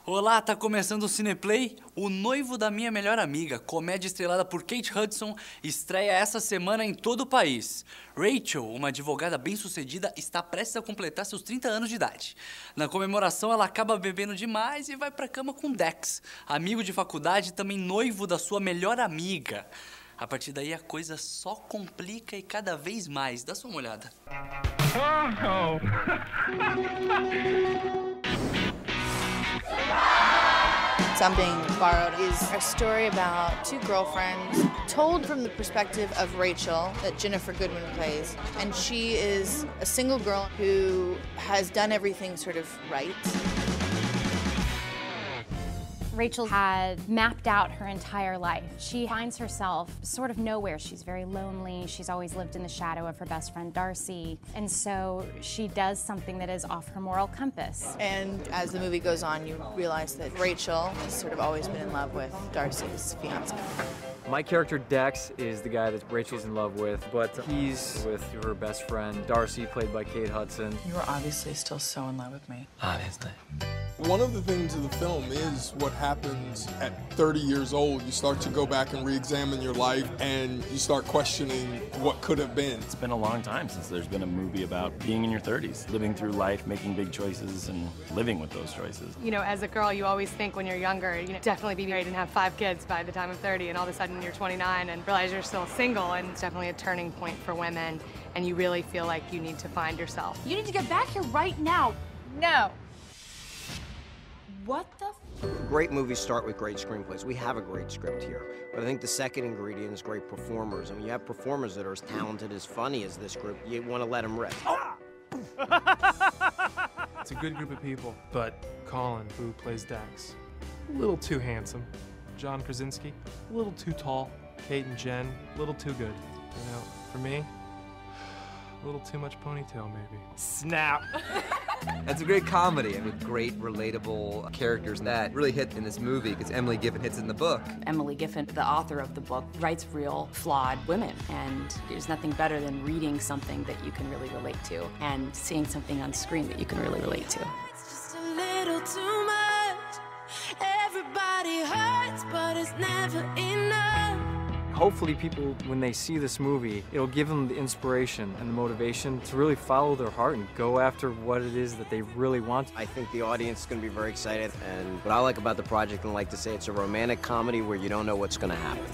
Olá, tá começando o CinePlay. O Noivo da Minha Melhor Amiga, comédia estrelada por Kate Hudson, estreia essa semana em todo o país. Rachel, uma advogada bem-sucedida, está prestes a completar seus 30 anos de idade. Na comemoração, ela acaba bebendo demais e vai pra cama com Dex, amigo de faculdade e também noivo da sua melhor amiga. A partir daí, a coisa só complica e cada vez mais. Dá só uma olhada. Something Borrowed is a story about two girlfriends told from the perspective of Rachel, that Jennifer Goodwin plays. And she is a single girl who has done everything sort of right. Rachel had mapped out her entire life. She finds herself sort of nowhere. She's very lonely. She's always lived in the shadow of her best friend, Darcy. And so she does something that is off her moral compass. And as the movie goes on, you realize that Rachel has sort of always been in love with Darcy's fiance. My character, Dex, is the guy that Rachel's in love with, but he's with her best friend, Darcy, played by Kate Hudson. You are obviously still so in love with me. Obviously. One of the themes of the film is what happens at 30 years old. You start to go back and re-examine your life, and you start questioning what could have been. It's been a long time since there's been a movie about being in your 30s, living through life, making big choices, and living with those choices. You know, as a girl, you always think when you're younger, definitely be married and have 5 kids by the time of 30, and all of a sudden you're 29 and realize you're still single, and it's definitely a turning point for women, and you really feel like you need to find yourself. You need to get back here right now. No. What the Great movies start with great screenplays. We have a great script here. But I think the second ingredient is great performers. And when you have performers that are as talented, as funny as this group, you want to let them rip. It's a good group of people, but Colin, who plays Dex, a little too handsome. John Krasinski, a little too tall. Kate and Jen, a little too good. You know, for me, a little too much ponytail, maybe. Snap! It's a great comedy with great, relatable characters that really hit in this movie because Emily Giffin hits in the book. Emily Giffin, the author of the book, writes real, flawed women. And there's nothing better than reading something that you can really relate to and seeing something on screen that you can really relate to. It's just a little too much. Everybody hurts, but it's never enough. Hopefully people, when they see this movie, it'll give them the inspiration and the motivation to really follow their heart and go after what it is that they really want. I think the audience is going to be very excited. And what I like about the project, and I like to say, it's a romantic comedy where you don't know what's going to happen.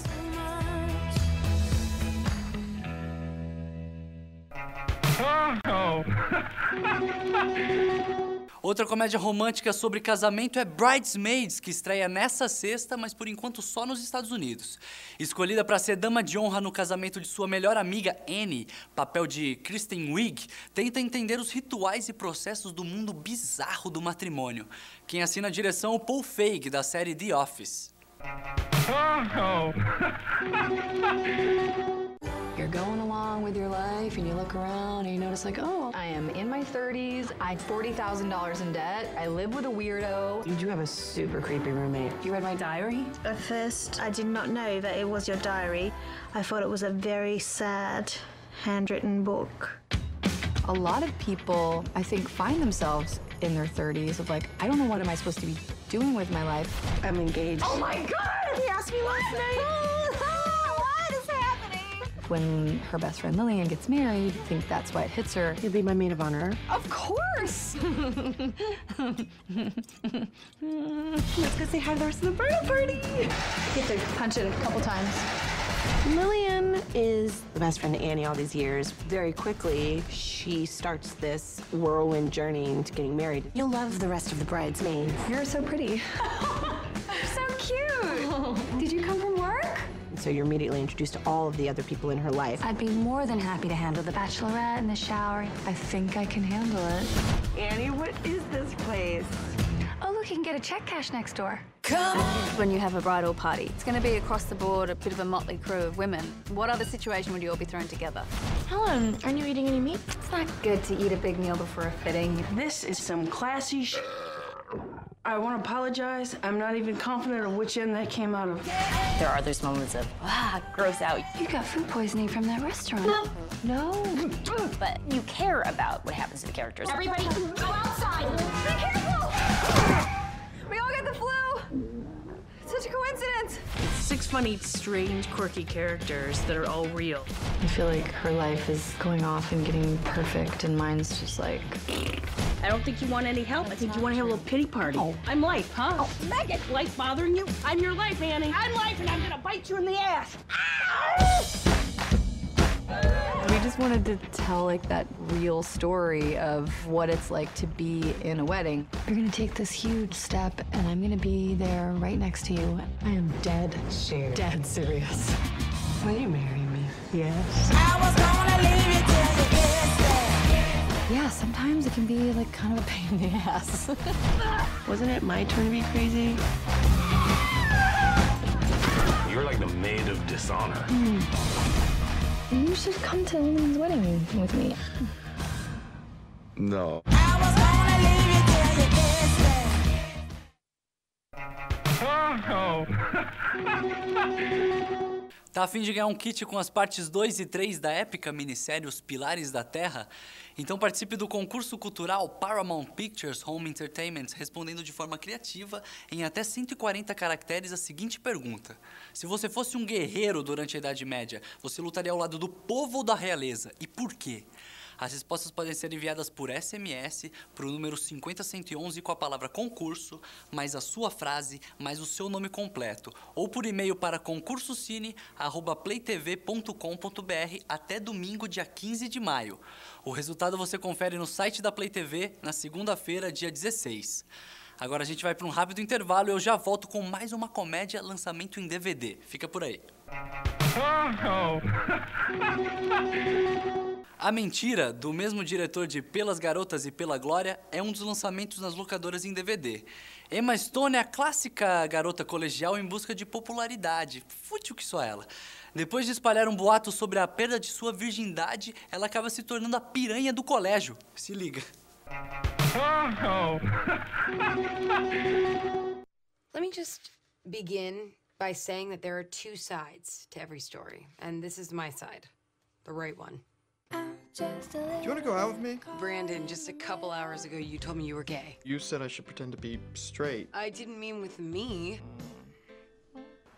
Outra comédia romântica sobre casamento é Bridesmaids, que estreia nessa sexta, mas por enquanto só nos Estados Unidos. Escolhida para ser dama de honra no casamento de sua melhor amiga, Annie, papel de Kristen Wiig, tenta entender os rituais e processos do mundo bizarro do matrimônio. Quem assina a direção é o Paul Feig, da série The Office. You're going along with your life and you look around and you notice like, oh, I am in my 30s, I have $40,000 in debt, I live with a weirdo. You do have a super creepy roommate. You read my diary? At first, I did not know that it was your diary. I thought it was a very sad, handwritten book. A lot of people, I think, find themselves in their 30s of like, I don't know what am I supposed to be doing with my life. I'm engaged. Oh my God! He asked me last night. When her best friend Lillian gets married, I think that's why it hits her. You'd be my maid of honor. Of course! Let's go say hi to the rest of the bridal party. You have to punch it a couple times. Lillian is the best friend to Annie all these years. Very quickly, she starts this whirlwind journey into getting married. You'll love the rest of the bridesmaids. You're so pretty. So cute! Did you come from work? So you're immediately introduced to all of the other people in her life. I'd be more than happy to handle the bachelorette and the shower. I think I can handle it. Annie, what is this place? Oh, look, you can get a check cash next door. Come on. When you have a bridal party, it's going to be across the board a bit of a motley crew of women. What other situation would you all be thrown together? Helen, aren't you eating any meat? It's not good to eat a big meal before a fitting. This is some classy I want to apologize. I'm not even confident of which end that came out of. There are those moments of, gross out. You got food poisoning from that restaurant. No. But you care about what happens to the characters. Everybody, go outside. Be careful! We all got the flu. It's such a coincidence. 6 funny, strange, quirky characters that are all real. I feel like her life is going off and getting perfect, and mine's just like... I don't think you want any help. I think you want to have a little pity party. Oh. I'm life, huh? Oh, Megan, life bothering you? I'm your life, Annie. I'm life, and I'm gonna bite you in the ass. We just wanted to tell like that real story of what it's like to be in a wedding. You're gonna take this huge step, and I'm gonna be there right next to you. I am dead serious. Will you marry me? Yes. I was gonna leave you till you kissed it. Yeah, sometimes it can be like kind of a pain in the ass. Wasn't it my turn to be crazy? You're like the maid of dishonor. You should come to Lillian's wedding with me. No. I was gonna leave you till you kissed it. Tá a fim de ganhar um kit com as partes 2 e 3 da épica minissérie Os Pilares da Terra? Então participe do concurso cultural Paramount Pictures Home Entertainment respondendo de forma criativa em até 140 caracteres a seguinte pergunta. Se você fosse um guerreiro durante a Idade Média, você lutaria ao lado do povo ou da realeza? E por quê? As respostas podem ser enviadas por SMS para o número 50111 com a palavra concurso, mais a sua frase, mais o seu nome completo, ou por e-mail para concursocine@playtv.com.br até domingo, dia 15 de maio. O resultado você confere no site da Play TV na segunda-feira, dia 16. Agora a gente vai para um rápido intervalo e eu já volto com mais uma comédia lançamento em DVD. Fica por aí. A Mentira, do mesmo diretor de Pelas Garotas e Pela Glória, é um dos lançamentos nas locadoras em DVD. Emma Stone é a clássica garota colegial em busca de popularidade, fútil que só ela. Depois de espalhar um boato sobre a perda de sua virgindade, ela acaba se tornando a piranha do colégio. Se liga. Let me just begin by saying that there are two sides to every story, and this is my side, the right one. Do you want to go out with me? Brandon, just a couple hours ago, you told me you were gay. You said I should pretend to be straight. I didn't mean with me.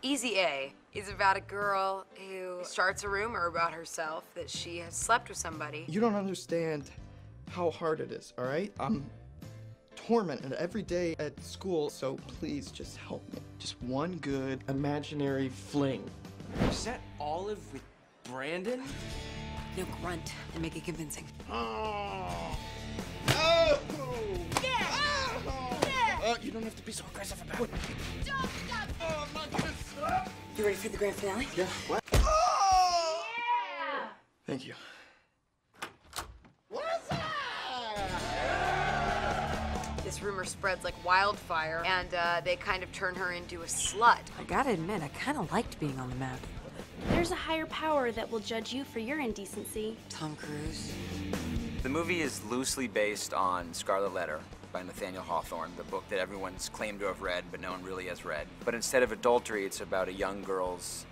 Easy A is about a girl who starts a rumor about herself that she has slept with somebody. You don't understand how hard it is, all right? I'm tormented every day at school, so please just help me. Just one good imaginary fling. Is that Olive with Brandon? No, grunt and make it convincing. Oh! Yeah! Yeah! You don't have to be so aggressive about it. Don't stop! Oh, I'm not gonna stop! You ready for the grand finale? Yeah. What? Oh! Yeah! Thank you. This rumor spreads like wildfire, and they kind of turn her into a slut. I gotta admit, I kind of liked being on the map. There's a higher power that will judge you for your indecency. Tom Cruise. The movie is loosely based on Scarlet Letter by Nathaniel Hawthorne, the book that everyone's claimed to have read, but no one really has read. But instead of adultery, it's about a young girl's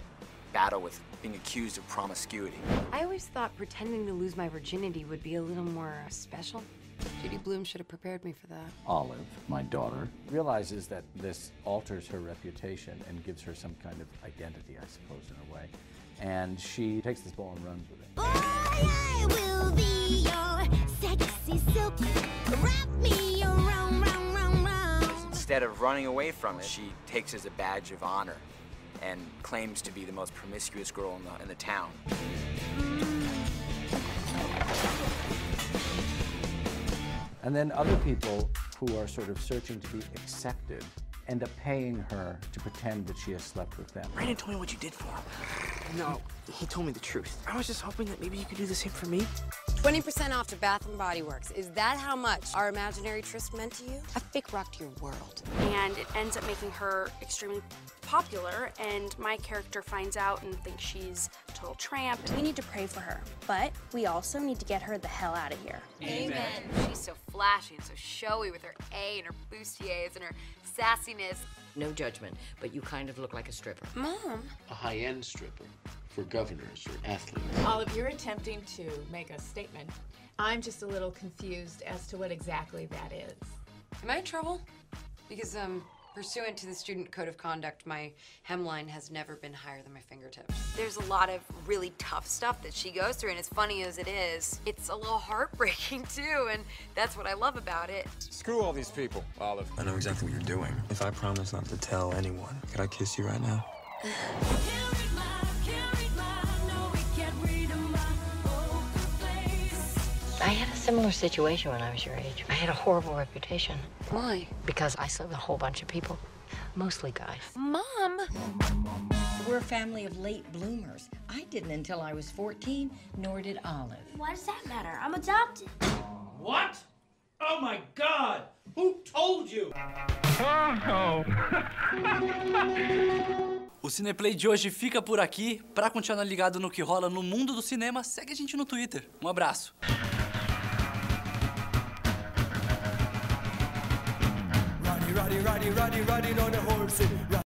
battle with being accused of promiscuity. I always thought pretending to lose my virginity would be a little more special. Judy Blume should have prepared me for that. Olive, my daughter, realizes that this alters her reputation and gives her some kind of identity, I suppose, in a way. And she takes this ball and runs with it. Boy, I will be your sexy silk. Wrap me around, round. Instead of running away from it, she takes it as a badge of honor and claims to be the most promiscuous girl in the town. And then other people who are sort of searching to be accepted end up paying her to pretend that she has slept with them. Brandon told me what you did for him. No, he told me the truth. I was just hoping that maybe you could do the same for me. 20% off to Bath & Body Works. Is that how much our imaginary tryst meant to you? I fake rocked your world. And it ends up making her extremely popular, and my character finds out and thinks she's a total tramp. We need to pray for her, but we also need to get her the hell out of here. Amen. She's so flashy and so showy with her A and her bustiers and her sassiness. No judgment, but you kind of look like a stripper. Mom. A high-end stripper for governors or athletes. Olive, you're attempting to make a statement. I'm just a little confused as to what exactly that is. Am I in trouble? Because, pursuant to the student code of conduct, my hemline has never been higher than my fingertips. There's a lot of really tough stuff that she goes through, and as funny as it is, it's a little heartbreaking too, and that's what I love about it. Screw all these people, Olive. I know exactly what you're doing. If I promise not to tell anyone, could I kiss you right now? I had a similar situation when I was your age. I had a horrible reputation. Why? Because I slept with a whole bunch of people, mostly guys. Mom! We're a family of late bloomers. I didn't until I was 14, nor did Olive. Why does that matter? I'm adopted. What? Oh my God! Who told you? O CinePlay de hoje fica por aqui. Pra continuar ligado no que rola no mundo do cinema, segue a gente no Twitter. Um abraço. Riding on a horse.